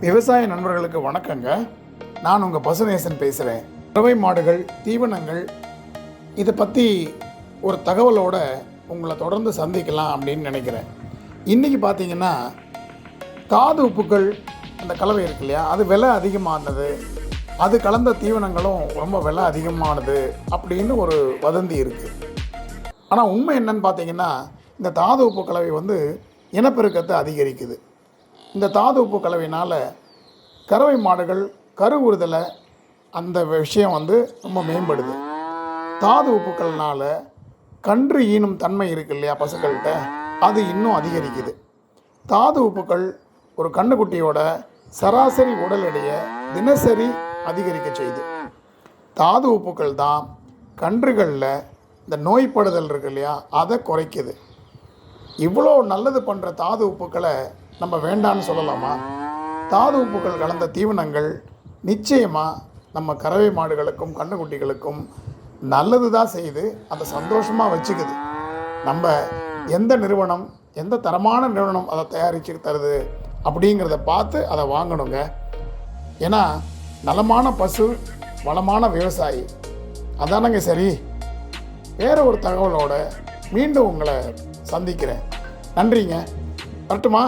விவசாய நண்பர்களுக்கு வணக்கங்க. நான் உங்கள் பசுநேசன் பேசுகிறேன். கறவை மாடுகள், தீவனங்கள் இதை பற்றி ஒரு தகவலோடு உங்களை தொடர்ந்து சந்திக்கலாம் அப்படின்னு நினைக்கிறேன். இன்றைக்கி பார்த்தீங்கன்னா தாது உப்புக்கள் அந்த கலவை இருக்கு இல்லையா, அது விலை அதிகமானது, அது கலந்த தீவனங்களும் ரொம்ப விலை அதிகமானது அப்படின்னு ஒரு வதந்தி இருக்குது. ஆனால் உண்மை என்னன்னு பார்த்தீங்கன்னா, இந்த தாது உப்பு கலவை இனப்பெருக்கத்தை அதிகரிக்குது. இந்த தாது உப்பு கலவையினால் கறவை மாடுகள் கருவுறுதலை அந்த விஷயம் ரொம்ப மேம்படுது. தாது உப்புக்கள்னால் கன்று ஈனும் தன்மை இருக்கு இல்லையா பசுக்கள்கிட்ட, அது இன்னும் அதிகரிக்குது. தாது உப்புக்கள் ஒரு கன்றுக்குட்டியோட சராசரி உடல் எடையை தினசரி அதிகரிக்க செய்யுது. தாது உப்புக்கள் தான் கன்றுகளில் இந்த நோய்படுதல் இருக்கு இல்லையா, அதை குறைக்குது. இவ்வளோ நல்லது பண்ணுற தாது உப்புக்களை நம்ம வேண்டான்னு சொல்லலாமா? தாது உப்புக்கள் கலந்த தீவனங்கள் நிச்சயமாக நம்ம கறவை மாடுகளுக்கும் கன்றுக்குட்டிகளுக்கும் நல்லது தான் செய்யுது, அதை சந்தோஷமாக வச்சுக்குது. நம்ம எந்த நிறுவனம், எந்த தரமான நிறுவனம் அதை தயாரித்து தருது அப்படிங்கிறத பார்த்து அதை வாங்கணுங்க. ஏன்னா நலமான பசு வளமான விவசாயி, அதானங்க சரி. வேறு ஒரு தகவலோடு மீண்டும் உங்களை சந்திக்கிறேன். நன்றிங்க. வரட்டுமா?